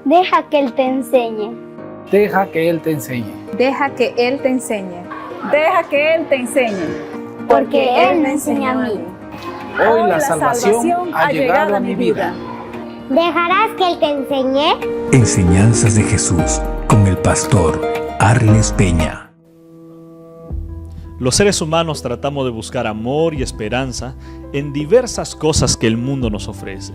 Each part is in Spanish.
Deja que Él te enseñe. Deja que Él te enseñe. Deja que Él te enseñe. Deja que Él te enseñe. Porque Él me enseña a mí. Hoy la salvación ha llegado a mi vida. ¿Dejarás que Él te enseñe? Enseñanzas de Jesús con el pastor Arles Peña. Los seres humanos tratamos de buscar amor y esperanza en diversas cosas que el mundo nos ofrece.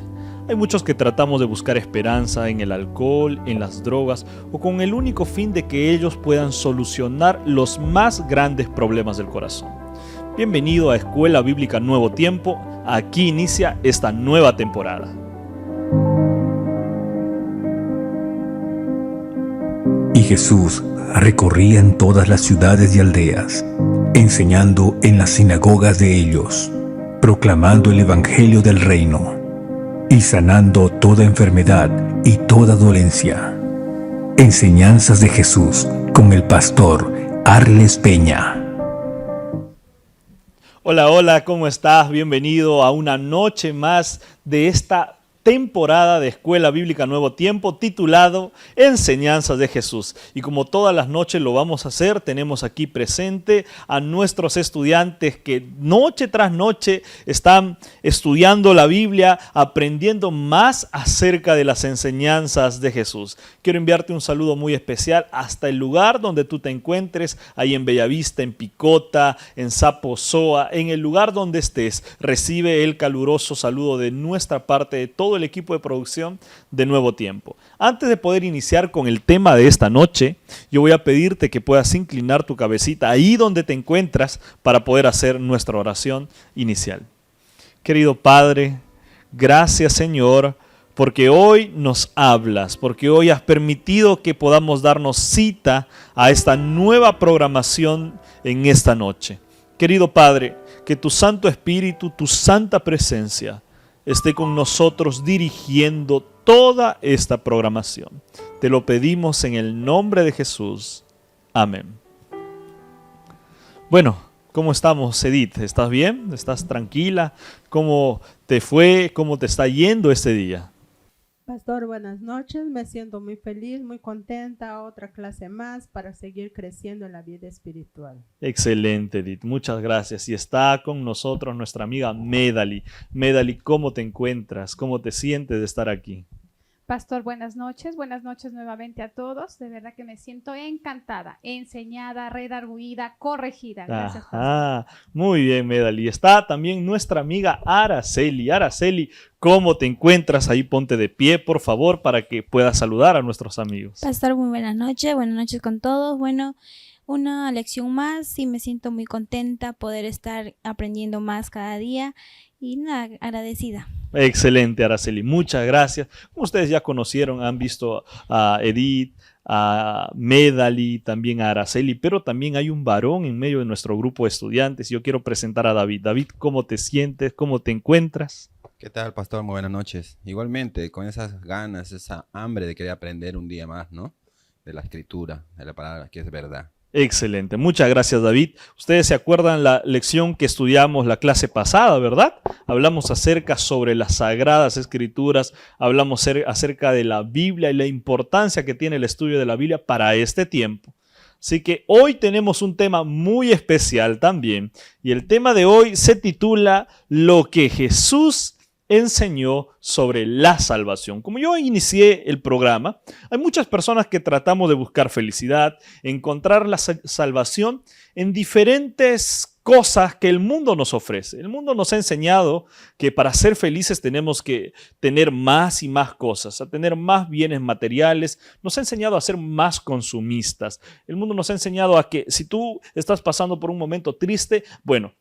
Hay muchos que tratamos de buscar esperanza en el alcohol, en las drogas o con el único fin de que ellos puedan solucionar los más grandes problemas del corazón. Bienvenido a Escuela Bíblica Nuevo Tiempo. Aquí inicia esta nueva temporada. Y Jesús recorría en todas las ciudades y aldeas, enseñando en las sinagogas de ellos, proclamando el evangelio del reino y sanando toda enfermedad y toda dolencia. Enseñanzas de Jesús con el pastor Arles Peña. Hola, hola, ¿cómo estás? Bienvenido a una noche más de esta temporada de Escuela Bíblica Nuevo Tiempo titulado Enseñanzas de Jesús. Y como todas las noches lo vamos a hacer, tenemos aquí presente a nuestros estudiantes que noche tras noche están estudiando la Biblia, aprendiendo más acerca de las enseñanzas de Jesús. Quiero enviarte un saludo muy especial hasta el lugar donde tú te encuentres, ahí en Bellavista, en Picota, en Saposoa, en el lugar donde estés. Recibe el caluroso saludo de nuestra parte, de todo el equipo de producción de Nuevo Tiempo. Antes de poder iniciar con el tema de esta noche, yo voy a pedirte que puedas inclinar tu cabecita ahí donde te encuentras para poder hacer nuestra oración inicial. Querido Padre, gracias Señor, porque hoy nos hablas, porque hoy has permitido que podamos darnos cita a esta nueva programación en esta noche. Querido Padre, que tu Santo Espíritu, tu santa presencia, esté con nosotros dirigiendo toda esta programación. Te lo pedimos en el nombre de Jesús. Amén. Bueno, ¿cómo estamos, Edith? ¿Estás bien? ¿Estás tranquila? ¿Cómo te fue? ¿Cómo te está yendo este día? Pastor, buenas noches. Me siento muy feliz, muy contenta. Otra clase más para seguir creciendo en la vida espiritual. Excelente, Edith. Muchas gracias. Y está con nosotros nuestra amiga Medali. Medali, ¿cómo te encuentras? ¿Cómo te sientes de estar aquí? Pastor, buenas noches nuevamente a todos. De verdad que me siento encantada, enseñada, redarguida, corregida. Gracias, Pastor. Muy bien, Medali. Está también nuestra amiga Araceli. Araceli, ¿cómo te encuentras? Ahí ponte de pie, por favor, para que puedas saludar a nuestros amigos. Pastor, muy buenas noches con todos. Bueno, una lección más y me siento muy contenta poder estar aprendiendo más cada día y nada, agradecida. Excelente, Araceli, muchas gracias. Como ustedes ya conocieron, han visto a Edith, a Medali, también a Araceli, pero también hay un varón en medio de nuestro grupo de estudiantes. Yo quiero presentar a David. David, ¿cómo te sientes? ¿Cómo te encuentras? ¿Qué tal, pastor? Muy buenas noches. Igualmente, con esas ganas, esa hambre de querer aprender un día más, ¿no? De la escritura, de la palabra, que es verdad. Excelente, muchas gracias, David. Ustedes se acuerdan la lección que estudiamos la clase pasada, ¿verdad? Hablamos acerca sobre las Sagradas Escrituras, hablamos acerca de la Biblia y la importancia que tiene el estudio de la Biblia para este tiempo. Así que hoy tenemos un tema muy especial también, y el tema de hoy se titula Lo que Jesús enseñó sobre la salvación. Como yo inicié el programa, hay muchas personas que tratamos de buscar felicidad, encontrar la salvación en diferentes cosas que el mundo nos ofrece. El mundo nos ha enseñado que para ser felices tenemos que tener más y más cosas, a tener más bienes materiales. Nos ha enseñado a ser más consumistas. El mundo nos ha enseñado a que si tú estás pasando por un momento triste, bueno,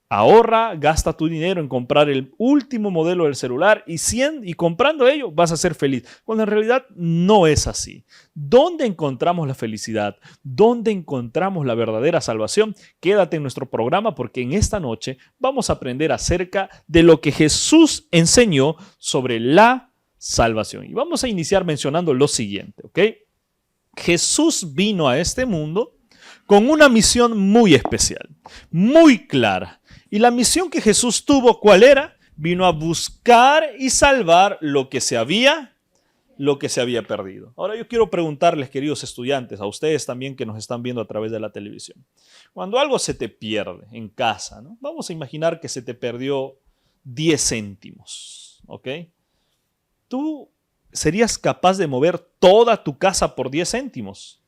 ahorra, gasta tu dinero en comprar el último modelo del celular y comprando ello vas a ser feliz. Cuando en realidad no es así. ¿Dónde encontramos la felicidad? ¿Dónde encontramos la verdadera salvación? Quédate en nuestro programa porque en esta noche vamos a aprender acerca de lo que Jesús enseñó sobre la salvación. Y vamos a iniciar mencionando lo siguiente, ¿ok? Jesús vino a este mundo con una misión muy especial, muy clara. Y la misión que Jesús tuvo, ¿cuál era? Vino a buscar y salvar lo que se había lo que se había perdido. Ahora yo quiero preguntarles, queridos estudiantes, a ustedes también que nos están viendo a través de la televisión. Cuando algo se te pierde en casa, ¿no? Vamos a imaginar que se te perdió 10 céntimos, ¿ok? ¿Tú serías capaz de mover toda tu casa por 10 céntimos?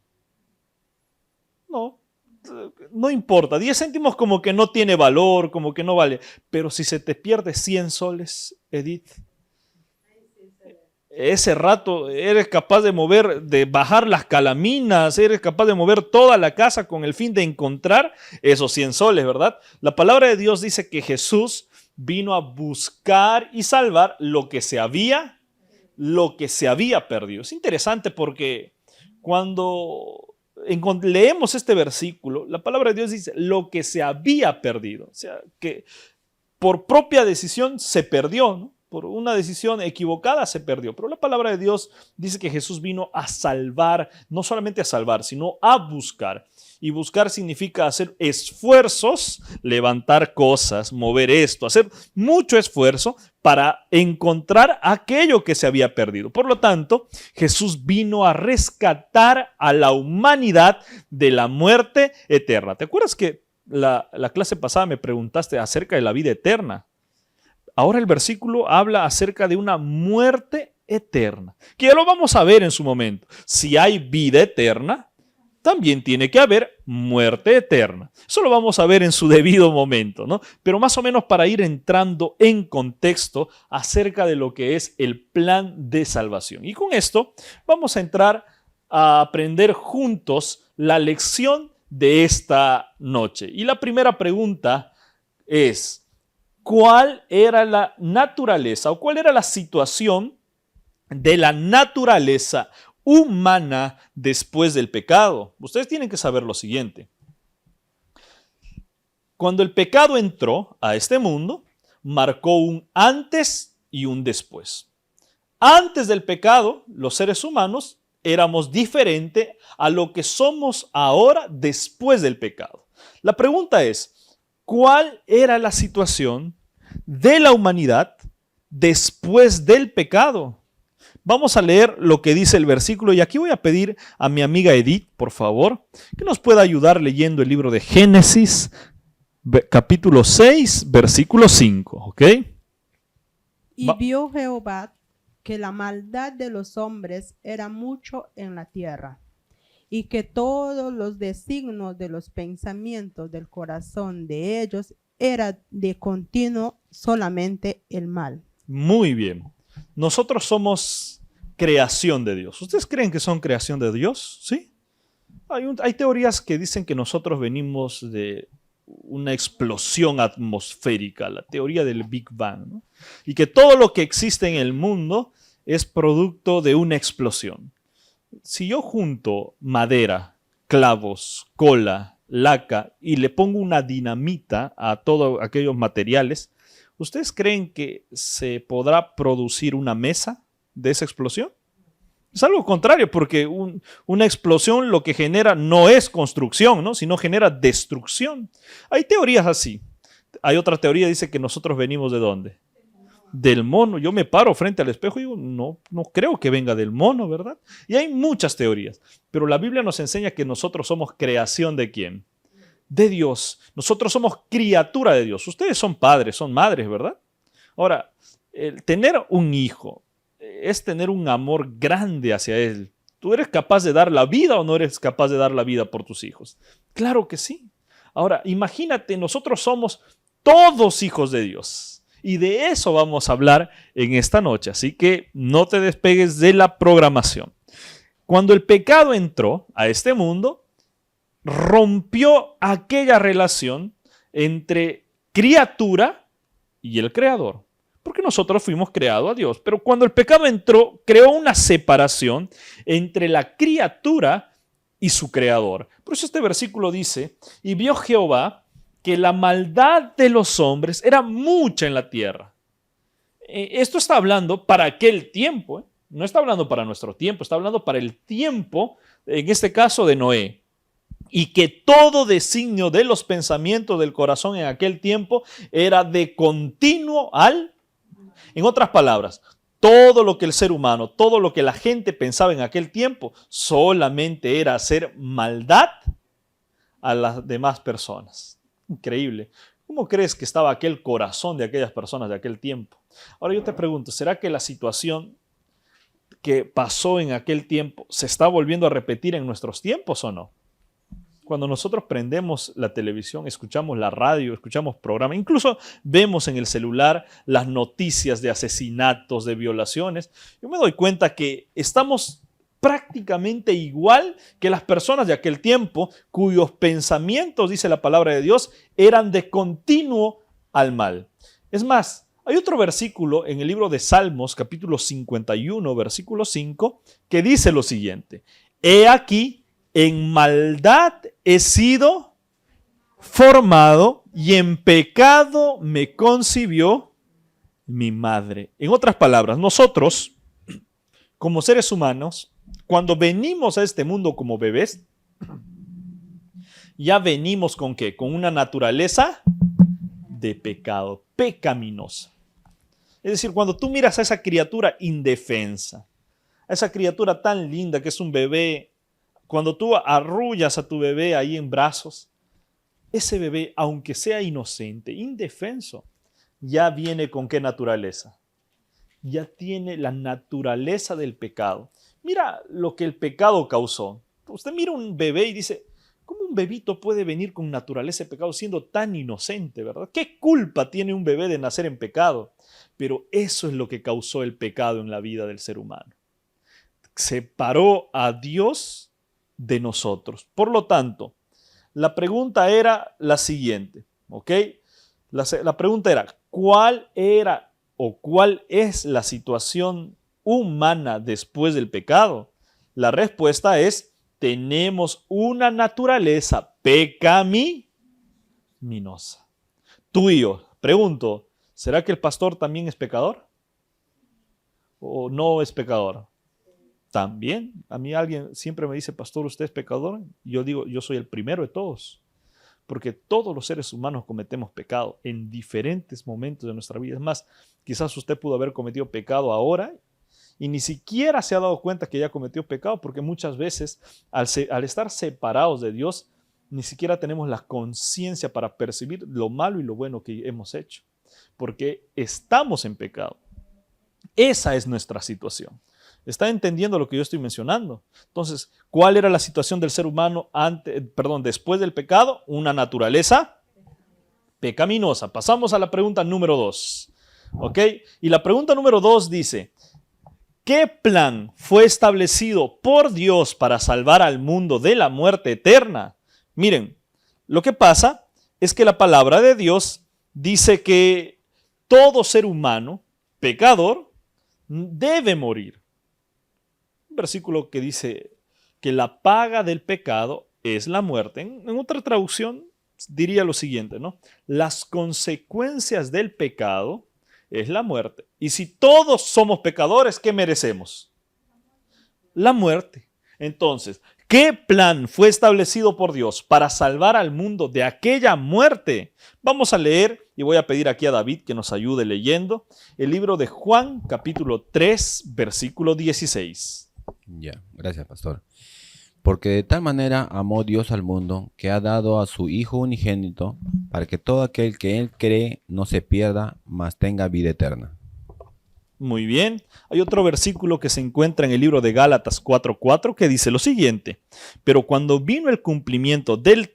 No importa. 10 céntimos como que no tiene valor, como que no vale. Pero si se te pierde 100 soles, Edith, ese rato eres capaz de mover, de bajar las calaminas, eres capaz de mover toda la casa con el fin de encontrar esos 100 soles, ¿verdad? La palabra de Dios dice que Jesús vino a buscar y salvar lo que se había perdido. Es interesante porque cuando leemos este versículo, la palabra de Dios dice lo que se había perdido. O sea, que por propia decisión se perdió, ¿no? Por una decisión equivocada se perdió. Pero la palabra de Dios dice que Jesús vino a salvar, no solamente a salvar, sino a buscar. Y buscar significa hacer esfuerzos, levantar cosas, mover esto, hacer mucho esfuerzo para encontrar aquello que se había perdido. Por lo tanto, Jesús vino a rescatar a la humanidad de la muerte eterna. ¿Te acuerdas que la clase pasada me preguntaste acerca de la vida eterna? Ahora el versículo habla acerca de una muerte eterna, que ya lo vamos a ver en su momento. Si hay vida eterna, también tiene que haber muerte eterna. Eso lo vamos a ver en su debido momento, ¿no? Pero más o menos para ir entrando en contexto acerca de lo que es el plan de salvación. Y con esto vamos a entrar a aprender juntos la lección de esta noche. Y la primera pregunta es: ¿cuál era la naturaleza o cuál era la situación de la naturaleza humana después del pecado? Ustedes tienen que saber lo siguiente. Cuando el pecado entró a este mundo, marcó un antes y un después. Antes del pecado, los seres humanos éramos diferentes a lo que somos ahora después del pecado. La pregunta es: ¿cuál era la situación de la humanidad después del pecado? Vamos a leer lo que dice el versículo y aquí voy a pedir a mi amiga Edith, por favor, que nos pueda ayudar leyendo el libro de Génesis, capítulo 6, versículo 5, ¿ok? Y vio Jehová que la maldad de los hombres era mucho en la tierra, y que todos los designios de los pensamientos del corazón de ellos era de continuo solamente el mal. Muy bien. Nosotros somos creación de Dios. ¿Ustedes creen que son creación de Dios? ¿Sí? Hay teorías que dicen que nosotros venimos de una explosión atmosférica, la teoría del Big Bang, ¿no? Y que todo lo que existe en el mundo es producto de una explosión. Si yo junto madera, clavos, cola, laca y le pongo una dinamita a todos aquellos materiales, ¿ustedes creen que se podrá producir una mesa de esa explosión? Es algo contrario, porque una explosión lo que genera no es construcción, ¿no? Sino genera destrucción. Hay teorías así. Hay otra teoría que dice que nosotros venimos ¿de dónde? Del mono. Yo me paro frente al espejo y digo, no creo que venga del mono, ¿verdad? Y hay muchas teorías, pero la Biblia nos enseña que nosotros somos creación ¿de quién? De Dios. Nosotros somos criatura de Dios. Ustedes son padres, son madres, ¿verdad? Ahora, el tener un hijo es tener un amor grande hacia él. ¿Tú eres capaz de dar la vida o no eres capaz de dar la vida por tus hijos? Claro que sí. Ahora, imagínate, nosotros somos todos hijos de Dios. Y de eso vamos a hablar en esta noche. Así que no te despegues de la programación. Cuando el pecado entró a este mundo, rompió aquella relación entre criatura y el Creador. Porque nosotros fuimos creados a Dios. Pero cuando el pecado entró, creó una separación entre la criatura y su Creador. Por eso este versículo dice: y vio Jehová que la maldad de los hombres era mucha en la tierra. Esto está hablando para aquel tiempo, ¿eh? No está hablando para nuestro tiempo, está hablando para el tiempo, en este caso de Noé. Y que todo designio de los pensamientos del corazón en aquel tiempo era de continuo al... En otras palabras, todo lo que el ser humano, todo lo que la gente pensaba en aquel tiempo, solamente era hacer maldad a las demás personas. Increíble. ¿Cómo crees que estaba aquel corazón de aquellas personas de aquel tiempo? Ahora yo te pregunto, ¿será que la situación que pasó en aquel tiempo se está volviendo a repetir en nuestros tiempos o no? Cuando nosotros prendemos la televisión, escuchamos la radio, escuchamos programas, incluso vemos en el celular las noticias de asesinatos, de violaciones, yo me doy cuenta que estamos prácticamente igual que las personas de aquel tiempo cuyos pensamientos, dice la palabra de Dios, eran de continuo al mal. Es más, hay otro versículo en el libro de Salmos, capítulo 51, versículo 5, que dice lo siguiente: He aquí, en maldad he sido formado y en pecado me concibió mi madre. En otras palabras, nosotros, como seres humanos, cuando venimos a este mundo como bebés, ya venimos ¿con qué? Con una naturaleza de pecado, pecaminosa. Es decir, cuando tú miras a esa criatura indefensa, a esa criatura tan linda que es un bebé, cuando tú arrullas a tu bebé ahí en brazos, ese bebé, aunque sea inocente, indefenso, ya viene ¿con qué naturaleza? Ya tiene la naturaleza del pecado. Mira lo que el pecado causó. Usted mira un bebé y dice, ¿cómo un bebito puede venir con naturaleza de pecado siendo tan inocente, verdad? ¿Qué culpa tiene un bebé de nacer en pecado? Pero eso es lo que causó el pecado en la vida del ser humano. Separó a Dios de nosotros. Por lo tanto, la pregunta era la siguiente, ¿ok? La pregunta era, ¿cuál era o cuál es la situación humana después del pecado? La respuesta es, tenemos una naturaleza pecaminosa. Tú y yo, pregunto, ¿será que el pastor también es pecador? ¿O no es pecador? También, a mí alguien siempre me dice, pastor, ¿usted es pecador? Yo digo, yo soy el primero de todos, porque todos los seres humanos cometemos pecado en diferentes momentos de nuestra vida. Es más, quizás usted pudo haber cometido pecado ahora y ni siquiera se ha dado cuenta que ya cometió pecado, porque muchas veces al estar separados de Dios, ni siquiera tenemos la conciencia para percibir lo malo y lo bueno que hemos hecho, porque estamos en pecado. Esa es nuestra situación. ¿Está entendiendo lo que yo estoy mencionando? Entonces, ¿cuál era la situación del ser humano después del pecado? Una naturaleza pecaminosa. Pasamos a la pregunta número 2. ¿Ok? Y la pregunta número 2 dice, ¿qué plan fue establecido por Dios para salvar al mundo de la muerte eterna? Miren, lo que pasa es que la palabra de Dios dice que todo ser humano, pecador, debe morir. Versículo que dice que la paga del pecado es la muerte. En otra traducción diría lo siguiente, ¿no? Las consecuencias del pecado es la muerte. Y si todos somos pecadores, ¿qué merecemos? La muerte. Entonces, ¿qué plan fue establecido por Dios para salvar al mundo de aquella muerte? Vamos a leer, y voy a pedir aquí a David que nos ayude leyendo, el libro de Juan, capítulo 3, versículo 16. Ya, gracias, pastor. Porque de tal manera amó Dios al mundo, que ha dado a su Hijo unigénito, para que todo aquel que Él cree no se pierda, mas tenga vida eterna. Muy bien. Hay otro versículo que se encuentra en el libro de Gálatas 4:4 que dice lo siguiente: pero cuando vino el cumplimiento del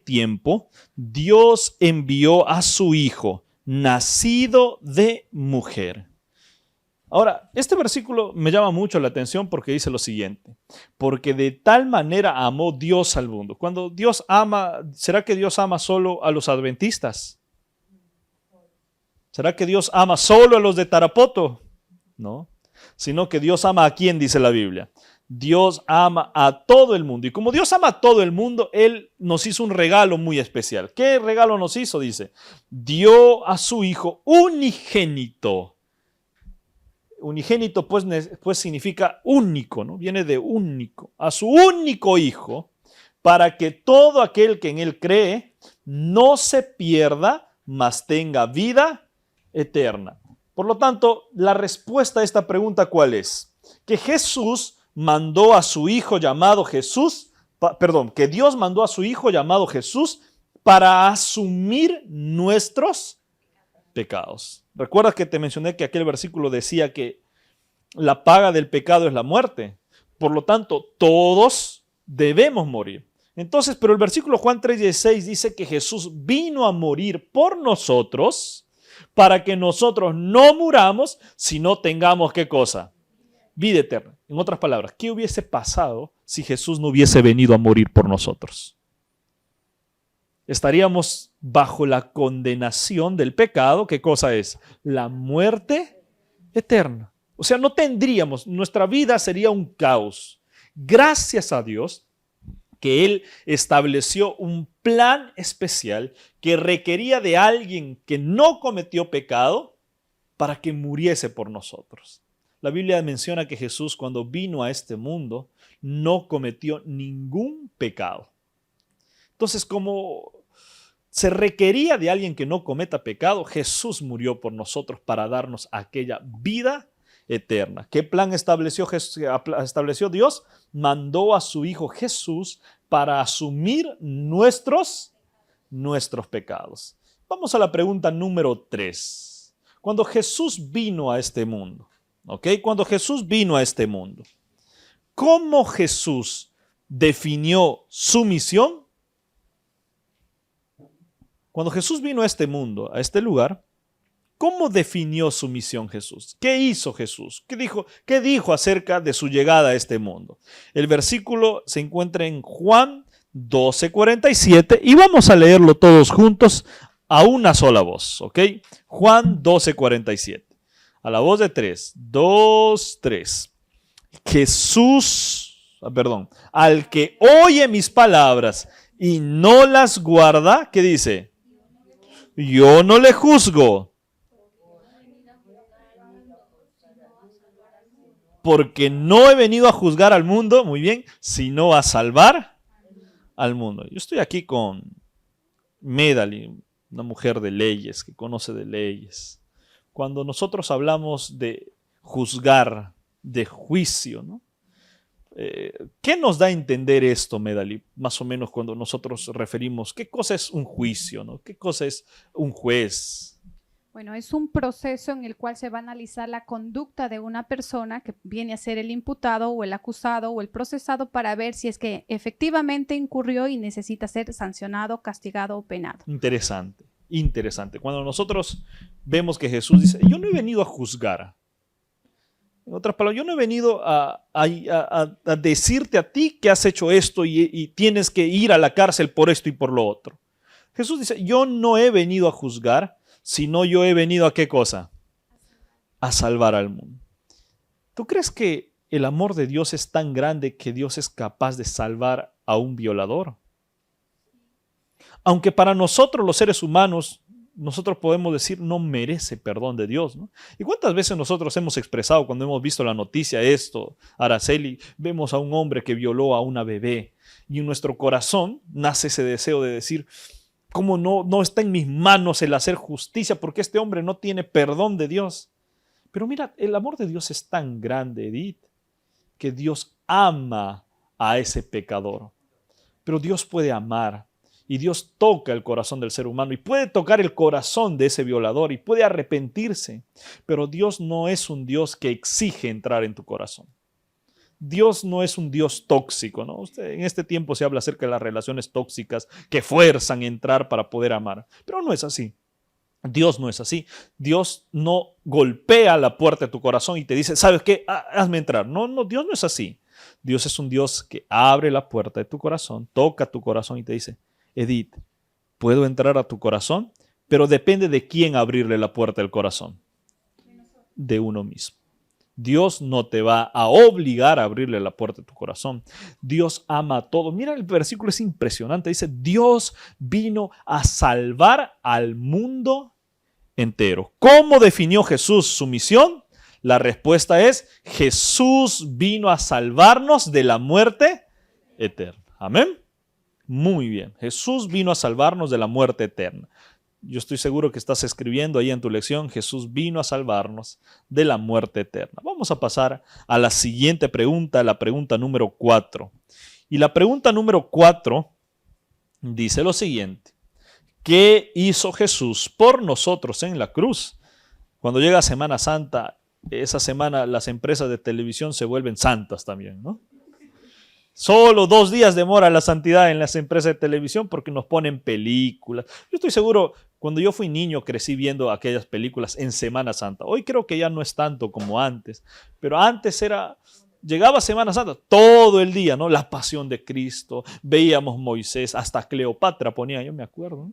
tiempo, Dios envió a su Hijo, nacido de mujer. Ahora, este versículo me llama mucho la atención porque dice lo siguiente: porque de tal manera amó Dios al mundo. Cuando Dios ama, ¿será que Dios ama solo a los adventistas? ¿Será que Dios ama solo a los de Tarapoto? No, sino que Dios ama a quién, dice la Biblia. Dios ama a todo el mundo. Y como Dios ama a todo el mundo, Él nos hizo un regalo muy especial. ¿Qué regalo nos hizo? Dice, dio a su Hijo unigénito. Unigénito pues significa único, ¿no? Viene de único. A su único Hijo, para que todo aquel que en Él cree no se pierda, mas tenga vida eterna. Por lo tanto, la respuesta a esta pregunta, ¿cuál es? Que Jesús mandó a su Hijo llamado Jesús, que Dios mandó a su Hijo llamado Jesús para asumir nuestros pecados. ¿Recuerdas que te mencioné que aquel versículo decía que la paga del pecado es la muerte? Por lo tanto, todos debemos morir. Entonces, pero el versículo Juan 3:16 dice que Jesús vino a morir por nosotros para que nosotros no muramos, sino tengamos ¿qué cosa? Vida eterna. En otras palabras, ¿qué hubiese pasado si Jesús no hubiese venido a morir por nosotros? Estaríamos bajo la condenación del pecado. ¿Qué cosa es? La muerte eterna. O sea, no tendríamos, nuestra vida sería un caos. Gracias a Dios que Él estableció un plan especial que requería de alguien que no cometió pecado para que muriese por nosotros. La Biblia menciona que Jesús, cuando vino a este mundo, no cometió ningún pecado. Entonces, como se requería de alguien que no cometa pecado, Jesús murió por nosotros para darnos aquella vida eterna. ¿Qué plan estableció Dios? Mandó a su Hijo Jesús para asumir nuestros pecados. Vamos a la pregunta número 3. Cuando Jesús vino a este mundo, Cuando Jesús vino a este mundo, ¿cómo Jesús definió su misión? Cuando Jesús vino a este mundo, a este lugar, ¿cómo definió su misión Jesús? ¿Qué hizo Jesús? ¿Qué dijo acerca de su llegada a este mundo? El versículo se encuentra en Juan 12:47 y vamos a leerlo todos juntos a una sola voz, Juan 12:47. A la voz de 3, 2, 3. Al que oye mis palabras y no las guarda, ¿qué dice? Yo no le juzgo, porque no he venido a juzgar al mundo, muy bien, sino a salvar al mundo. Yo estoy aquí con Medali, una mujer de leyes, que conoce de leyes. Cuando nosotros hablamos de juzgar, de juicio, ¿no? ¿Qué nos da a entender esto, Medali? Más o menos cuando nosotros referimos, ¿qué cosa es un juicio, ¿no? ¿Qué cosa es un juez? Bueno, es un proceso en el cual se va a analizar la conducta de una persona que viene a ser el imputado o el acusado o el procesado para ver si es que efectivamente incurrió y necesita ser sancionado, castigado o penado. Interesante, interesante. Cuando nosotros vemos que Jesús dice, yo no he venido a juzgar. En otras palabras, yo no he venido a decirte a ti que has hecho esto y tienes que ir a la cárcel por esto y por lo otro. Jesús dice, yo no he venido a juzgar, sino yo he venido ¿a qué cosa? A salvar al mundo. ¿Tú crees que el amor de Dios es tan grande que Dios es capaz de salvar a un violador? Aunque para nosotros los seres humanos, nosotros podemos decir no merece perdón de Dios, ¿no? ¿Y cuántas veces nosotros hemos expresado cuando hemos visto la noticia esto, Araceli, vemos a un hombre que violó a una bebé y en nuestro corazón nace ese deseo de decir, ¿cómo no está en mis manos el hacer justicia porque este hombre no tiene perdón de Dios? Pero mira, el amor de Dios es tan grande, Edith, que Dios ama a ese pecador. Pero Dios puede amar y Dios toca el corazón del ser humano y puede tocar el corazón de ese violador y puede arrepentirse. Pero Dios no es un Dios que exige entrar en tu corazón. Dios no es un Dios tóxico, ¿no? En este tiempo se habla acerca de las relaciones tóxicas que fuerzan entrar para poder amar. Pero no es así. Dios no es así. Dios no golpea la puerta de tu corazón y te dice, ¿sabes qué? Hazme entrar. No, Dios no es así. Dios es un Dios que abre la puerta de tu corazón, toca tu corazón y te dice, Edith, ¿puedo entrar a tu corazón? Pero depende de quién abrirle la puerta del corazón. De uno mismo. Dios no te va a obligar a abrirle la puerta de tu corazón. Dios ama a todos. Mira, el versículo es impresionante. Dice, Dios vino a salvar al mundo entero. ¿Cómo definió Jesús su misión? La respuesta es, Jesús vino a salvarnos de la muerte eterna. Amén. Muy bien. Jesús vino a salvarnos de la muerte eterna. Yo estoy seguro que estás escribiendo ahí en tu lección, Jesús vino a salvarnos de la muerte eterna. Vamos a pasar a la siguiente pregunta, la pregunta número 4. Y la pregunta número 4 dice lo siguiente. ¿Qué hizo Jesús por nosotros en la cruz? Cuando llega Semana Santa, esa semana las empresas de televisión se vuelven santas también, ¿no? Solo 2 días demora la santidad en las empresas de televisión porque nos ponen películas. Yo estoy seguro, cuando yo fui niño crecí viendo aquellas películas en Semana Santa. Hoy creo que ya no es tanto como antes, pero antes llegaba Semana Santa todo el día, ¿no? La pasión de Cristo, veíamos Moisés, hasta Cleopatra ponía, yo me acuerdo,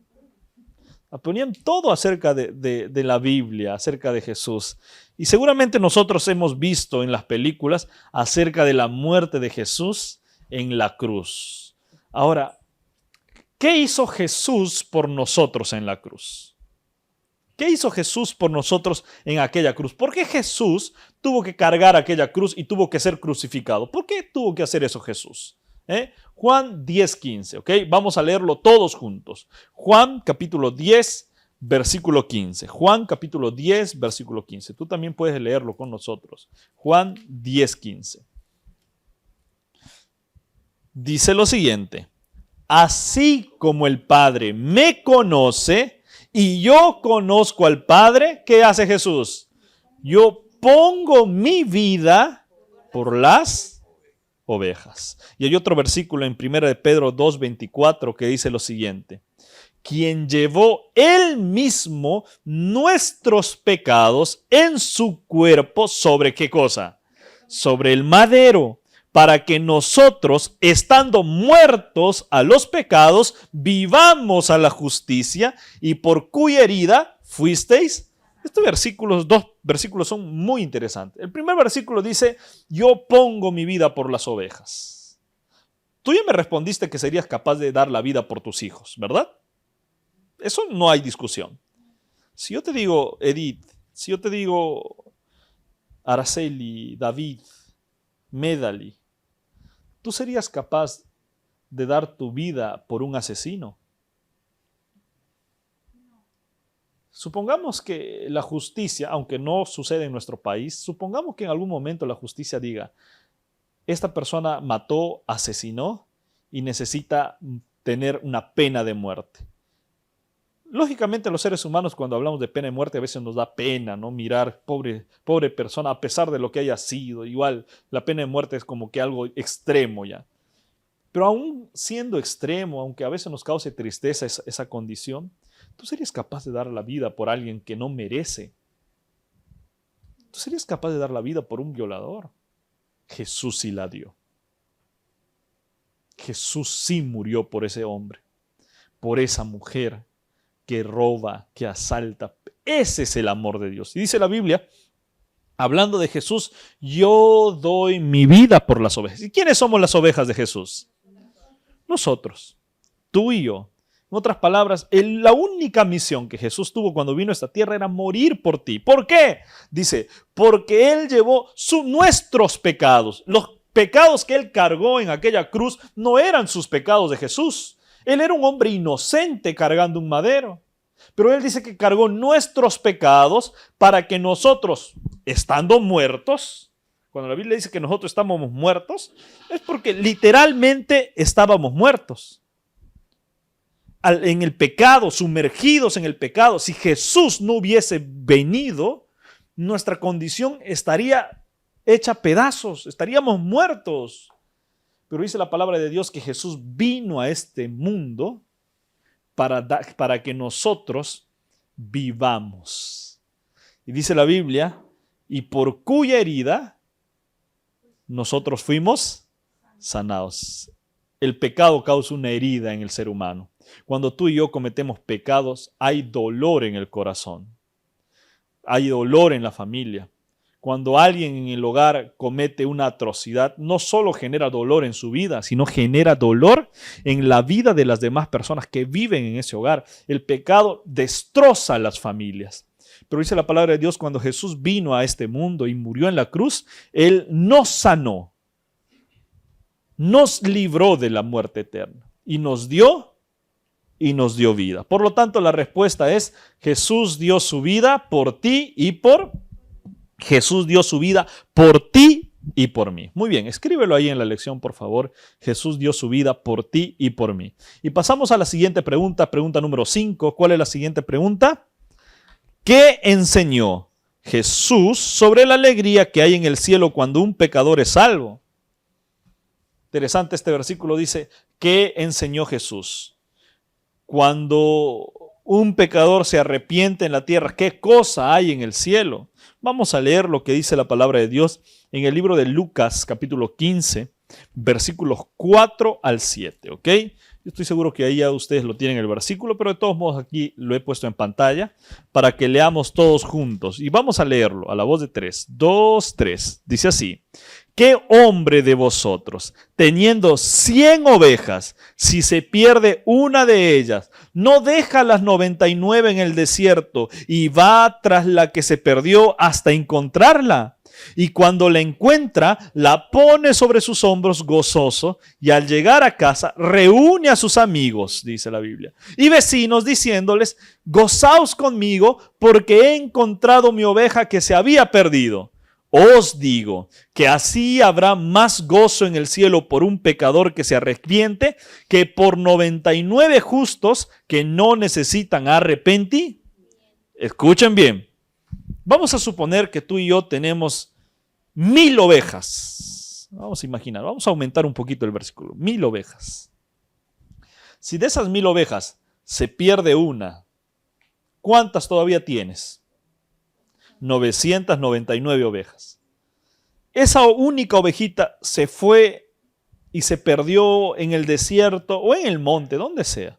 ¿no? Ponían todo acerca de la Biblia, acerca de Jesús. Y seguramente nosotros hemos visto en las películas acerca de la muerte de Jesús en la cruz. Ahora, ¿qué hizo Jesús por nosotros en la cruz? ¿Qué hizo Jesús por nosotros en aquella cruz? ¿Por qué Jesús tuvo que cargar aquella cruz y tuvo que ser crucificado? ¿Por qué tuvo que hacer eso Jesús? Juan 10:15, ¿ok? Vamos a leerlo todos juntos. Juan capítulo 10, versículo 15. Juan capítulo 10, versículo 15. Tú también puedes leerlo con nosotros. Juan 10:15. Dice lo siguiente. Así como el Padre me conoce y yo conozco al Padre, ¿qué hace Jesús? Yo pongo mi vida por las ovejas. Y hay otro versículo en 1 de Pedro 2:24 que dice lo siguiente. Quien llevó él mismo nuestros pecados en su cuerpo, ¿sobre qué cosa? Sobre el madero, para que nosotros, estando muertos a los pecados, vivamos a la justicia, y por cuya herida fuisteis. Estos dos versículos son muy interesantes. El primer versículo dice, yo pongo mi vida por las ovejas. Tú ya me respondiste que serías capaz de dar la vida por tus hijos, ¿verdad? Eso no hay discusión. Si yo te digo, Edith, si yo te digo, Araceli, David, Medali, ¿tú serías capaz de dar tu vida por un asesino? Supongamos que la justicia, aunque no sucede en nuestro país, supongamos que en algún momento la justicia diga, esta persona mató, asesinó y necesita tener una pena de muerte. Lógicamente los seres humanos cuando hablamos de pena de muerte a veces nos da pena, ¿no? Mirar, pobre persona, a pesar de lo que haya sido. Igual la pena de muerte es como que algo extremo ya. Pero aún siendo extremo, aunque a veces nos cause tristeza esa condición, ¿tú serías capaz de dar la vida por alguien que no merece? ¿Tú serías capaz de dar la vida por un violador? Jesús sí la dio. Jesús sí murió por ese hombre, por esa mujer que roba, que asalta. Ese es el amor de Dios. Y dice la Biblia, hablando de Jesús, yo doy mi vida por las ovejas. ¿Y quiénes somos las ovejas de Jesús? Nosotros, tú y yo. En otras palabras, la única misión que Jesús tuvo cuando vino a esta tierra era morir por ti. ¿Por qué? Dice, porque Él llevó nuestros pecados. Los pecados que Él cargó en aquella cruz no eran sus pecados de Jesús. Él era un hombre inocente cargando un madero. Pero Él dice que cargó nuestros pecados para que nosotros, estando muertos, cuando la Biblia dice que nosotros estábamos muertos, es porque literalmente estábamos muertos. En el pecado, sumergidos en el pecado. Si Jesús no hubiese venido, nuestra condición estaría hecha pedazos, estaríamos muertos. Pero dice la palabra de Dios que Jesús vino a este mundo para que nosotros vivamos. Y dice la Biblia, y por cuya herida nosotros fuimos sanados. El pecado causa una herida en el ser humano. Cuando tú y yo cometemos pecados, hay dolor en el corazón. Hay dolor en la familia. Cuando alguien en el hogar comete una atrocidad, no solo genera dolor en su vida, sino genera dolor en la vida de las demás personas que viven en ese hogar. El pecado destroza las familias. Pero dice la palabra de Dios, cuando Jesús vino a este mundo y murió en la cruz, Él nos sanó, nos libró de la muerte eterna y nos dio y nos dio vida. Por lo tanto, la respuesta es: Jesús dio su vida por ti y por Jesús dio su vida por ti y por mí. Muy bien, escríbelo ahí en la lección, por favor. Jesús dio su vida por ti y por mí. Y pasamos a la siguiente pregunta, pregunta número 5. ¿Cuál es la siguiente pregunta? ¿Qué enseñó Jesús sobre la alegría que hay en el cielo cuando un pecador es salvo? Interesante, este versículo dice: ¿qué enseñó Jesús? Cuando un pecador se arrepiente en la tierra, ¿qué cosa hay en el cielo? Vamos a leer lo que dice la palabra de Dios en el libro de Lucas, capítulo 15, versículos 4 al 7, ¿ok? Yo estoy seguro que ahí ya ustedes lo tienen el versículo, pero de todos modos aquí lo he puesto en pantalla para que leamos todos juntos. Y vamos a leerlo a la voz de 3. 2, 3. Dice así: ¿qué hombre de vosotros, teniendo 100 ovejas, si se pierde una de ellas, no deja las 99 en el desierto y va tras la que se perdió hasta encontrarla? Y cuando la encuentra, la pone sobre sus hombros gozoso, y al llegar a casa reúne a sus amigos, dice la Biblia, y vecinos, diciéndoles: gozaos conmigo, porque he encontrado mi oveja que se había perdido. Os digo que así habrá más gozo en el cielo por un pecador que se arrepiente que por 99 justos que no necesitan arrepentir. Escuchen bien. Vamos a suponer que tú y yo tenemos 1000 ovejas. Vamos a imaginar, vamos a aumentar un poquito el versículo. 1000 ovejas. Si de esas 1000 ovejas se pierde una, ¿cuántas todavía tienes? 999 ovejas. Esa única ovejita se fue y se perdió en el desierto o en el monte, donde sea.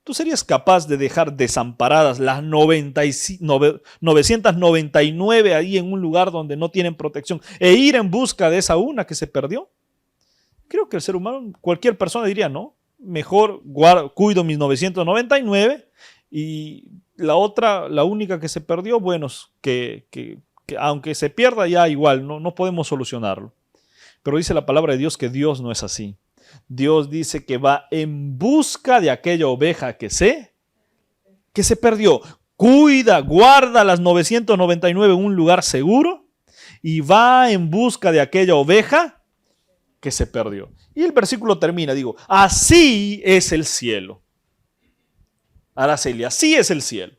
¿Tú serías capaz de dejar desamparadas las 999 ahí en un lugar donde no tienen protección e ir en busca de esa una que se perdió? Creo que el ser humano, cualquier persona diría: no, mejor cuido mis 999 y la otra, la única que se perdió, bueno, que aunque se pierda ya igual, no podemos solucionarlo. Pero dice la palabra de Dios que Dios no es así. Dios dice que va en busca de aquella oveja que se perdió. Cuida, guarda las 999 en un lugar seguro y va en busca de aquella oveja que se perdió. Y el versículo termina, digo: así es el cielo. Araceli, así es el cielo.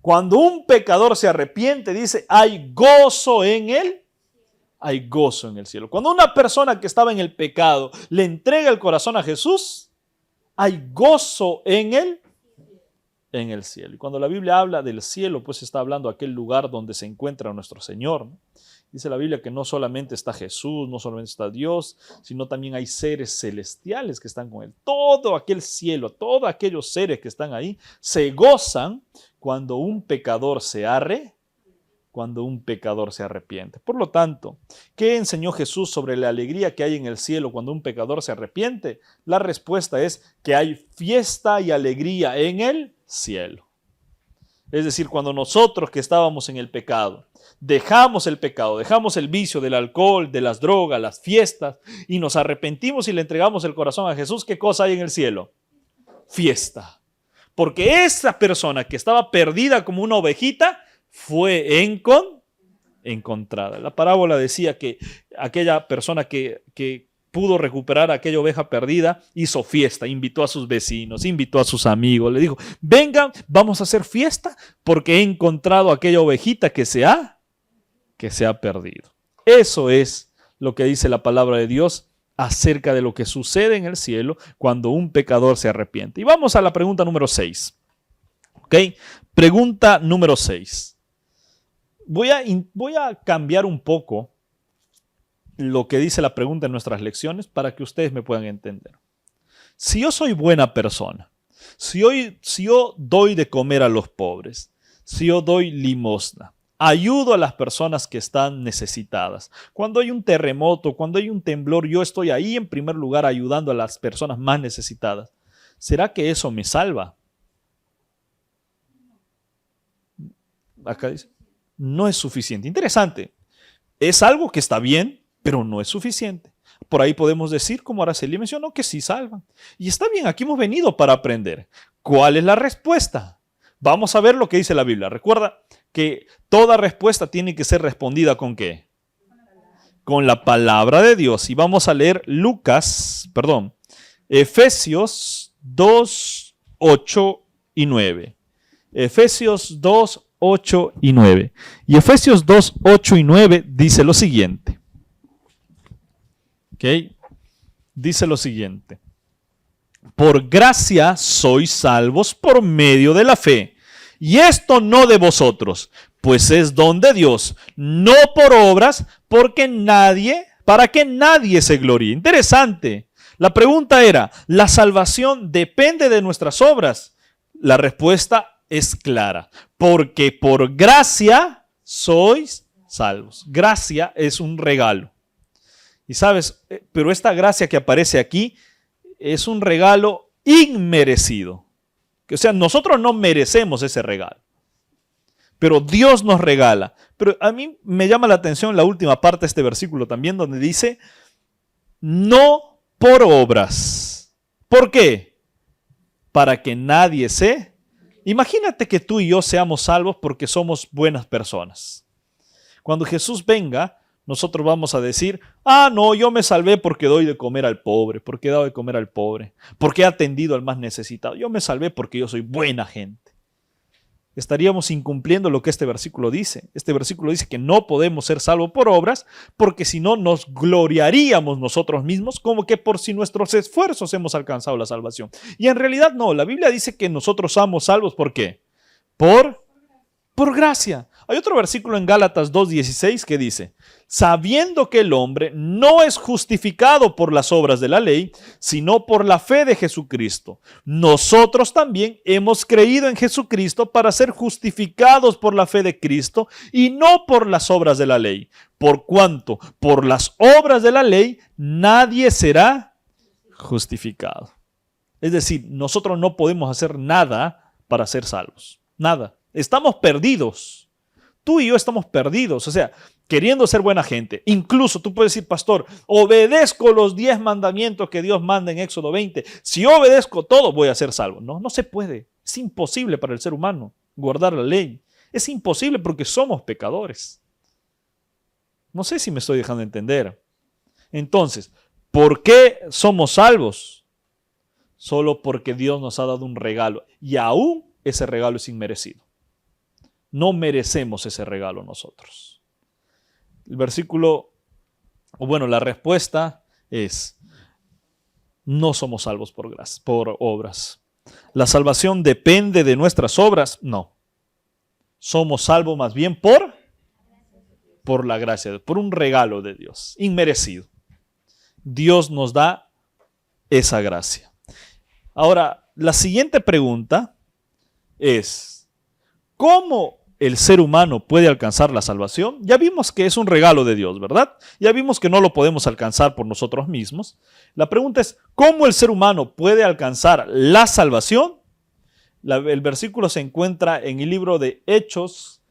Cuando un pecador se arrepiente, dice, hay gozo en él. Hay gozo en el cielo. Cuando una persona que estaba en el pecado le entrega el corazón a Jesús, hay gozo en él, en el cielo. Y cuando la Biblia habla del cielo, pues está hablando de aquel lugar donde se encuentra nuestro Señor, ¿no? Dice la Biblia que no solamente está Jesús, no solamente está Dios, sino también hay seres celestiales que están con Él. Todo aquel cielo, todos aquellos seres que están ahí, se gozan cuando un pecador se arrepiente. Por lo tanto, ¿qué enseñó Jesús sobre la alegría que hay en el cielo cuando un pecador se arrepiente? La respuesta es que hay fiesta y alegría en el cielo. Es decir, cuando nosotros que estábamos en el pecado, dejamos el pecado, dejamos el vicio del alcohol, de las drogas, las fiestas, y nos arrepentimos y le entregamos el corazón a Jesús, ¿qué cosa hay en el cielo? Fiesta. Porque esa persona que estaba perdida como una ovejita fue encontrada. La parábola decía que aquella persona que pudo recuperar a aquella oveja perdida hizo fiesta, invitó a sus vecinos, invitó a sus amigos, le dijo: vengan, vamos a hacer fiesta porque he encontrado a aquella ovejita que se ha perdido. Eso es lo que dice la palabra de Dios acerca de lo que sucede en el cielo cuando un pecador se arrepiente. Y vamos a la pregunta número 6. ¿Ok? Pregunta número 6. Voy a cambiar un poco lo que dice la pregunta en nuestras lecciones para que ustedes me puedan entender. Si yo soy buena persona, si yo doy de comer a los pobres, si yo doy limosna, ayudo a las personas que están necesitadas, cuando hay un terremoto, cuando hay un temblor, yo estoy ahí en primer lugar ayudando a las personas más necesitadas, ¿será que eso me salva? Acá dice, no es suficiente. Interesante. Es algo que está bien, pero no es suficiente. Por ahí podemos decir, como Araceli mencionó, que sí salvan. Y está bien, aquí hemos venido para aprender. ¿Cuál es la respuesta? Vamos a ver lo que dice la Biblia. Recuerda que toda respuesta tiene que ser respondida ¿con qué? Con la palabra de Dios. Y vamos a leer Efesios 2, 8 y 9. Efesios 2, 8 y 9. Y Efesios 2, 8 y 9 dice lo siguiente. ¿Ok? Dice lo siguiente. Por gracia sois salvos por medio de la fe. Y esto no de vosotros, pues es don de Dios, no por obras, para que nadie se gloríe. Interesante. La pregunta era, ¿la salvación depende de nuestras obras? La respuesta es clara, porque por gracia sois salvos. Gracia es un regalo. Y sabes, pero esta gracia que aparece aquí es un regalo inmerecido. O sea, nosotros no merecemos ese regalo, pero Dios nos regala. Pero a mí me llama la atención la última parte de este versículo también, donde dice, no por obras. ¿Por qué? Para que nadie se... Imagínate que tú y yo seamos salvos porque somos buenas personas. Cuando Jesús venga, nosotros vamos a decir, no, yo me salvé porque doy de comer al pobre, porque he dado de comer al pobre, porque he atendido al más necesitado. Yo me salvé porque yo soy buena gente. Estaríamos incumpliendo lo que este versículo dice. Este versículo dice que no podemos ser salvos por obras, porque si no nos gloriaríamos nosotros mismos como que por si nuestros esfuerzos hemos alcanzado la salvación. Y en realidad no, la Biblia dice que nosotros somos salvos, ¿por qué? Por gracia. Hay otro versículo en Gálatas 2:16 que dice, sabiendo que el hombre no es justificado por las obras de la ley, sino por la fe de Jesucristo. Nosotros también hemos creído en Jesucristo para ser justificados por la fe de Cristo y no por las obras de la ley. Por cuanto por las obras de la ley nadie será justificado. Es decir, nosotros no podemos hacer nada para ser salvos. Nada. Estamos perdidos. Tú y yo estamos perdidos, o sea, queriendo ser buena gente. Incluso tú puedes decir, pastor, obedezco los 10 mandamientos que Dios manda en Éxodo 20. Si obedezco todo, voy a ser salvo. No, no se puede. Es imposible para el ser humano guardar la ley. Es imposible porque somos pecadores. No sé si me estoy dejando entender. Entonces, ¿por qué somos salvos? Solo porque Dios nos ha dado un regalo. Y aún ese regalo es inmerecido. No merecemos ese regalo nosotros. El versículo, la respuesta es, no somos salvos por obras. ¿La salvación depende de nuestras obras? No. Somos salvos más bien por la gracia, por un regalo de Dios, inmerecido. Dios nos da esa gracia. Ahora, la siguiente pregunta es, ¿cómo el ser humano puede alcanzar la salvación? Ya vimos que es un regalo de Dios, ¿verdad? Ya vimos que no lo podemos alcanzar por nosotros mismos. La pregunta es, ¿cómo el ser humano puede alcanzar la salvación? El versículo se encuentra en el libro de Hechos,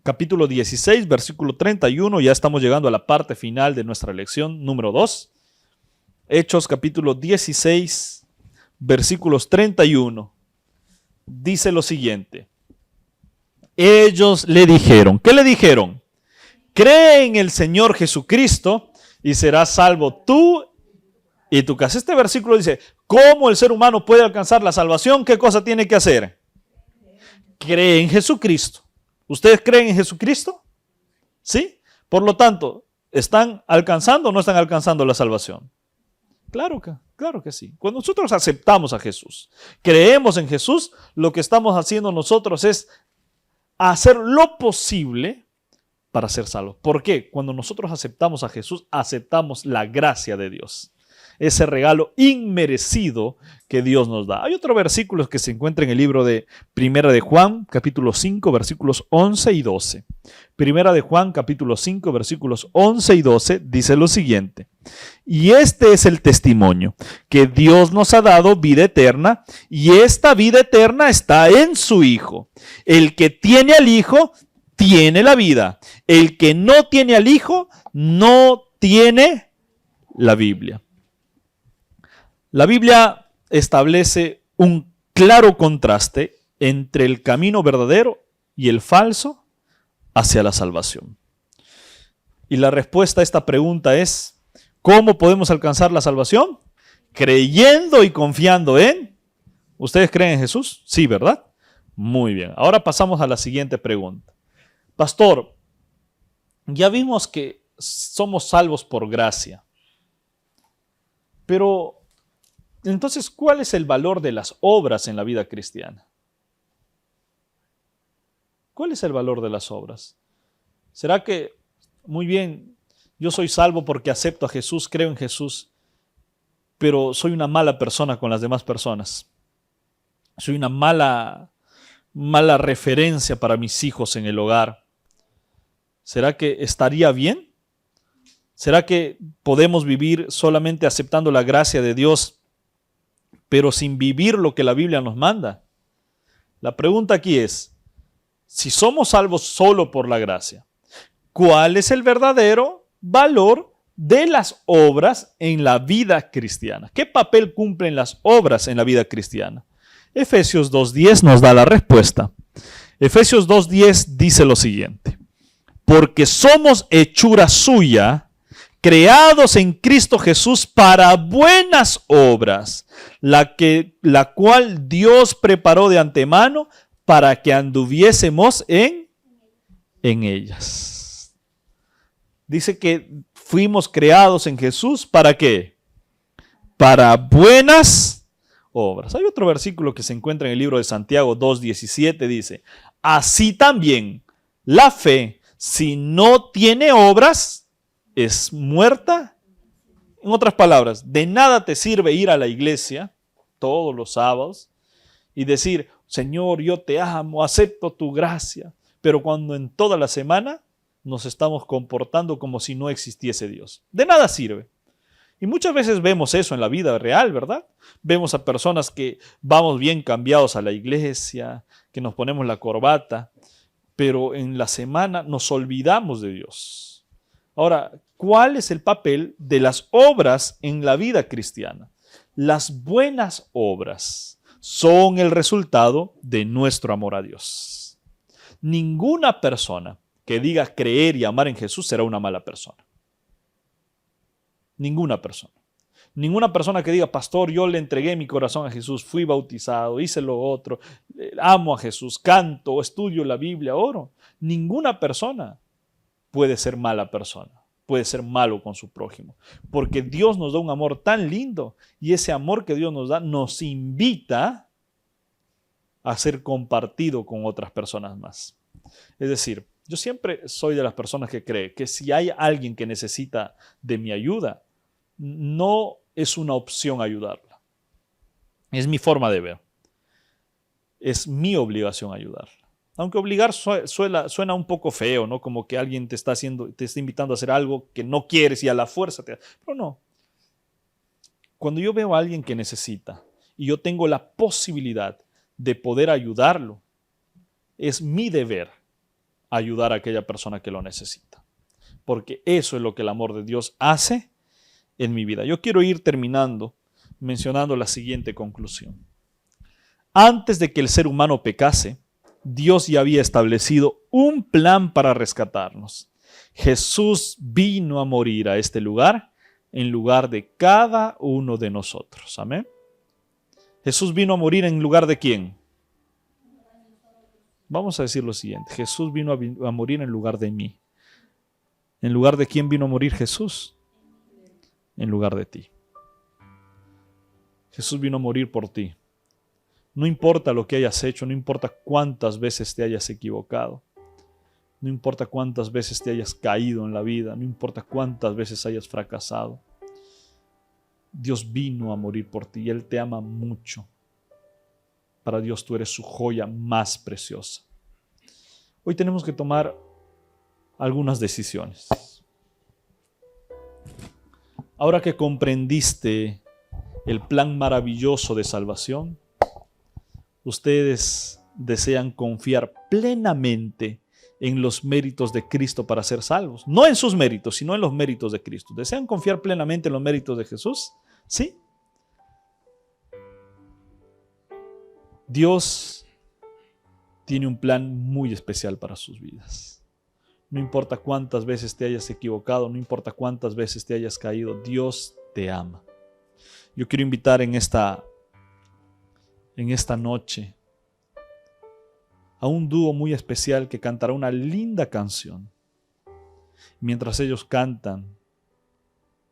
capítulo 16, versículo 31. Ya estamos llegando a la parte final de nuestra lección número 2. Hechos, capítulo 16, versículos 31. Dice lo siguiente. Ellos le dijeron, ¿qué le dijeron? Cree en el Señor Jesucristo y serás salvo tú y tu casa. Este versículo dice, ¿cómo el ser humano puede alcanzar la salvación? ¿Qué cosa tiene que hacer? Cree en Jesucristo. ¿Ustedes creen en Jesucristo? ¿Sí? Por lo tanto, ¿están alcanzando o no están alcanzando la salvación? Claro que sí. Cuando nosotros aceptamos a Jesús, creemos en Jesús, lo que estamos haciendo nosotros es hacer lo posible para ser salvos. ¿Por qué? Cuando nosotros aceptamos a Jesús, aceptamos la gracia de Dios. Ese regalo inmerecido que Dios nos da. Hay otro versículo que se encuentra en el libro de Primera de Juan, capítulo 5, versículos 11 y 12. Primera de Juan, capítulo 5, versículos 11 y 12, dice lo siguiente. Y este es el testimonio, que Dios nos ha dado vida eterna, y esta vida eterna está en su Hijo. El que tiene al Hijo, tiene la vida. El que no tiene al Hijo, no tiene la Biblia. La Biblia establece un claro contraste entre el camino verdadero y el falso hacia la salvación. Y la respuesta a esta pregunta es, ¿cómo podemos alcanzar la salvación? Creyendo y confiando en... ¿Ustedes creen en Jesús? Sí, ¿verdad? Muy bien. Ahora pasamos a la siguiente pregunta. Pastor, ya vimos que somos salvos por gracia. Pero, entonces, ¿cuál es el valor de las obras en la vida cristiana? ¿Cuál es el valor de las obras? ¿Será que, muy bien, yo soy salvo porque acepto a Jesús, creo en Jesús, pero soy una mala persona con las demás personas? Soy una mala referencia para mis hijos en el hogar. ¿Será que estaría bien? ¿Será que podemos vivir solamente aceptando la gracia de Dios, pero sin vivir lo que la Biblia nos manda? La pregunta aquí es, si somos salvos solo por la gracia, ¿cuál es el verdadero valor de las obras en la vida cristiana? ¿Qué papel cumplen las obras en la vida cristiana? Efesios 2:10 nos da la respuesta. Efesios 2:10 dice lo siguiente: porque somos hechura suya, creados en Cristo Jesús para buenas obras, la cual Dios preparó de antemano para que anduviésemos en ellas. Dice que fuimos creados en Jesús, ¿para qué? Para buenas obras. Hay otro versículo que se encuentra en el libro de Santiago 2:17, dice, así también la fe, si no tiene obras, es muerta. En otras palabras, de nada te sirve ir a la iglesia todos los sábados y decir, Señor, yo te amo, acepto tu gracia, pero cuando en toda la semana nos estamos comportando como si no existiese Dios. De nada sirve. Y muchas veces vemos eso en la vida real, ¿verdad? Vemos a personas que vamos bien cambiados a la iglesia, que nos ponemos la corbata, pero en la semana nos olvidamos de Dios. Ahora, ¿cuál es el papel de las obras en la vida cristiana? Las buenas obras son el resultado de nuestro amor a Dios. Ninguna persona que diga creer y amar en Jesús será una mala persona. Ninguna persona. Ninguna persona que diga, pastor, yo le entregué mi corazón a Jesús, fui bautizado, hice lo otro, amo a Jesús, canto, estudio la Biblia, oro. Ninguna persona puede ser mala persona, puede ser malo con su prójimo, porque Dios nos da un amor tan lindo y ese amor que Dios nos da nos invita a ser compartido con otras personas más. Es decir, yo siempre soy de las personas que cree que si hay alguien que necesita de mi ayuda, no es una opción ayudarla. Es mi forma de ver. Es mi obligación ayudarla. Aunque obligar suena un poco feo, ¿no? Como que alguien te está invitando a hacer algo que no quieres y a la fuerza te... Pero no. Cuando yo veo a alguien que necesita y yo tengo la posibilidad de poder ayudarlo, es mi deber ayudar a aquella persona que lo necesita. Porque eso es lo que el amor de Dios hace en mi vida. Yo quiero ir terminando mencionando la siguiente conclusión. Antes de que el ser humano pecase, Dios ya había establecido un plan para rescatarnos. Jesús vino a morir a este lugar en lugar de cada uno de nosotros. Amén. Jesús vino a morir en lugar de ¿quién? Vamos a decir lo siguiente. Jesús vino a morir en lugar de mí. ¿En lugar de quién vino a morir Jesús? En lugar de ti. Jesús vino a morir por ti. No importa lo que hayas hecho, no importa cuántas veces te hayas equivocado, no importa cuántas veces te hayas caído en la vida, no importa cuántas veces hayas fracasado. Dios vino a morir por ti y Él te ama mucho. Para Dios tú eres su joya más preciosa. Hoy tenemos que tomar algunas decisiones. Ahora que comprendiste el plan maravilloso de salvación, ustedes desean confiar plenamente en los méritos de Cristo para ser salvos. No en sus méritos, sino en los méritos de Cristo. ¿Desean confiar plenamente en los méritos de Jesús? ¿Sí? Dios tiene un plan muy especial para sus vidas. No importa cuántas veces te hayas equivocado, no importa cuántas veces te hayas caído, Dios te ama. Yo quiero invitar en esta noche a un dúo muy especial que cantará una linda canción. Mientras ellos cantan,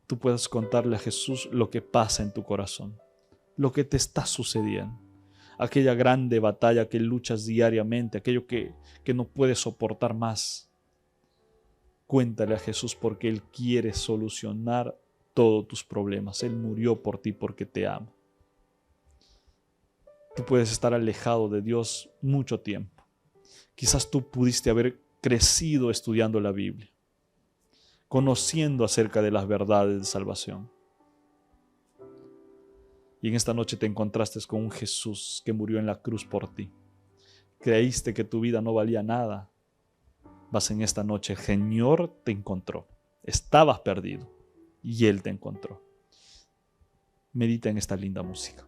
tú puedes contarle a Jesús lo que pasa en tu corazón, lo que te está sucediendo, aquella grande batalla que luchas diariamente, aquello que no puedes soportar más. Cuéntale a Jesús porque Él quiere solucionar todos tus problemas. Él murió por ti porque te ama. Tú puedes estar alejado de Dios mucho tiempo. Quizás tú pudiste haber crecido estudiando la Biblia, conociendo acerca de las verdades de salvación. Y en esta noche te encontraste con un Jesús que murió en la cruz por ti. Creíste que tu vida no valía nada. Vas en esta noche, el Señor te encontró. Estabas perdido y Él te encontró. Medita en esta linda música.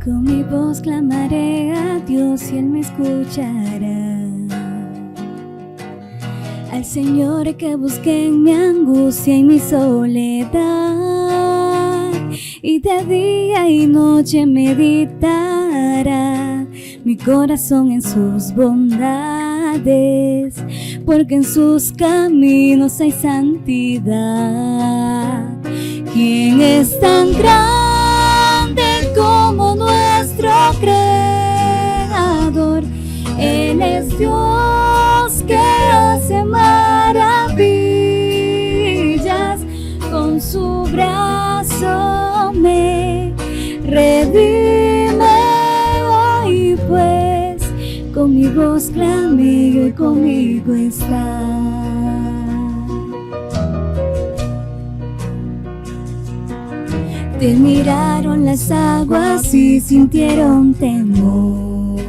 Con mi voz clamaré a Dios y Él me escuchará. Al Señor que busqué en mi angustia y mi soledad, y de día y noche meditará mi corazón en sus bondades, porque en sus caminos hay santidad. ¿Quién es tan grande como nuestro Creador? Él es Dios que hace maravillas, con su brazo me redime hoy, pues con mi voz clamé y hoy conmigo está. Te miraron las aguas y sintieron temor.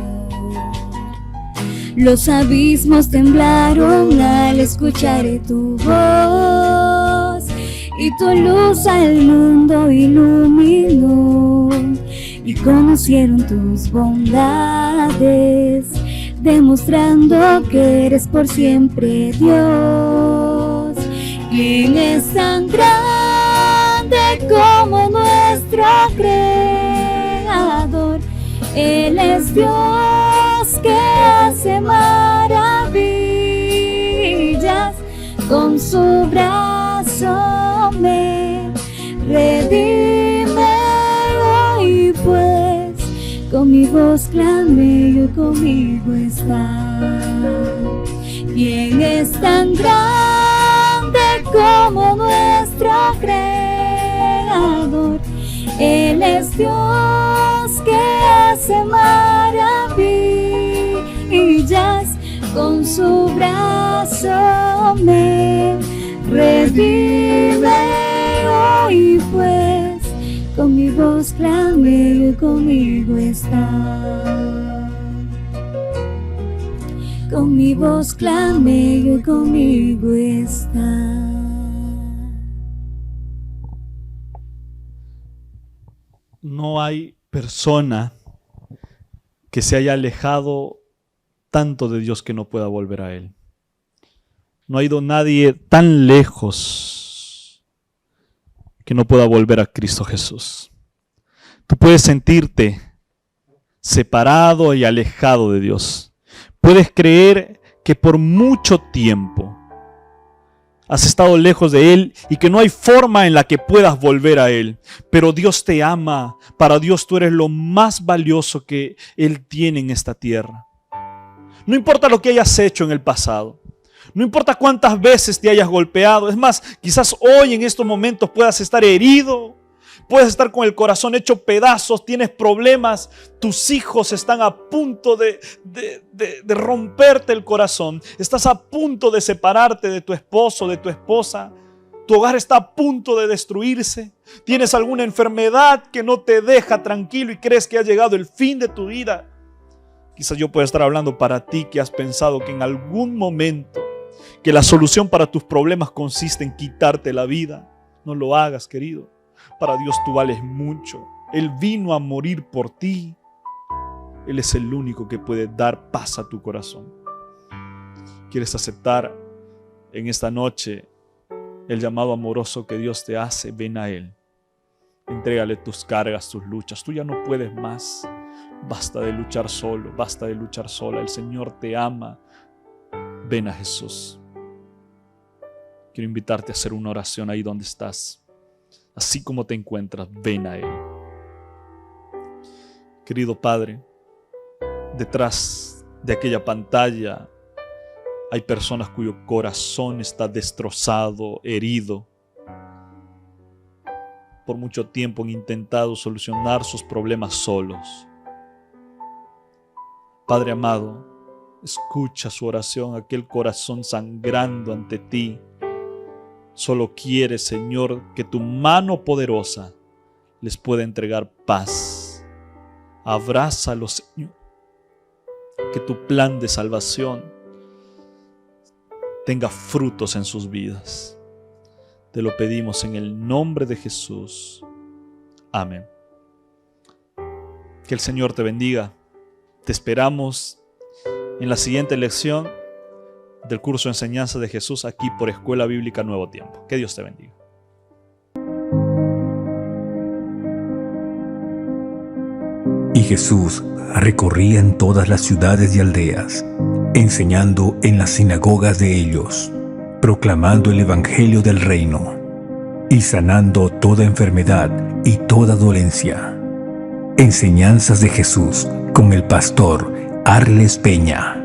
Los abismos temblaron al escuchar tu voz, y tu luz al mundo iluminó, y conocieron tus bondades, demostrando que eres por siempre Dios. ¿Quién es tan grande como nuestro Creador? Él es Dios que hace maravillas, con su brazo me redime hoy, pues con mi voz clamé y hoy conmigo está. ¿Quién es tan grande como nuestro Creador? Él es Dios que hace maravillas, con su brazo me redime hoy, pues con mi voz clamé y hoy conmigo está. Con mi voz clamé y hoy conmigo está. No hay persona que se haya alejado tanto de Dios que no pueda volver a Él. No ha ido nadie tan lejos que no pueda volver a Cristo Jesús. Tú puedes sentirte separado y alejado de Dios. Puedes creer que por mucho tiempo has estado lejos de Él y que no hay forma en la que puedas volver a Él. Pero Dios te ama. Para Dios tú eres lo más valioso que Él tiene en esta tierra. No importa lo que hayas hecho en el pasado. No importa cuántas veces te hayas golpeado. Es más, quizás hoy en estos momentos puedas estar herido. Puedes estar con el corazón hecho pedazos, tienes problemas, tus hijos están a punto de romperte el corazón. Estás a punto de separarte de tu esposo, de tu esposa. Tu hogar está a punto de destruirse. Tienes alguna enfermedad que no te deja tranquilo y crees que ha llegado el fin de tu vida. Quizás yo pueda estar hablando para ti que has pensado que en algún momento que la solución para tus problemas consiste en quitarte la vida. No lo hagas, querido. Para Dios tú vales mucho. Él vino a morir por ti. Él es el único que puede dar paz a tu corazón. ¿Quieres aceptar en esta noche el llamado amoroso que Dios te hace? Ven a Él. Entrégale tus cargas, tus luchas. Tú ya no puedes más. Basta de luchar solo, basta de luchar sola. El Señor te ama. Ven a Jesús. Quiero invitarte a hacer una oración ahí donde estás. Así como te encuentras, ven a Él. Querido Padre, detrás de aquella pantalla hay personas cuyo corazón está destrozado, herido. Por mucho tiempo han intentado solucionar sus problemas solos. Padre amado, escucha su oración, aquel corazón sangrando ante ti. Solo quiere, Señor, que tu mano poderosa les pueda entregar paz. Abrázalos, Señor. Que tu plan de salvación tenga frutos en sus vidas. Te lo pedimos en el nombre de Jesús. Amén. Que el Señor te bendiga. Te esperamos en la siguiente lección del curso de enseñanza de Jesús aquí por Escuela Bíblica Nuevo Tiempo. Que Dios te bendiga. Y Jesús recorría en todas las ciudades y aldeas, enseñando en las sinagogas de ellos, proclamando el evangelio del reino y sanando toda enfermedad y toda dolencia. Enseñanzas de Jesús con el pastor Arles Peña.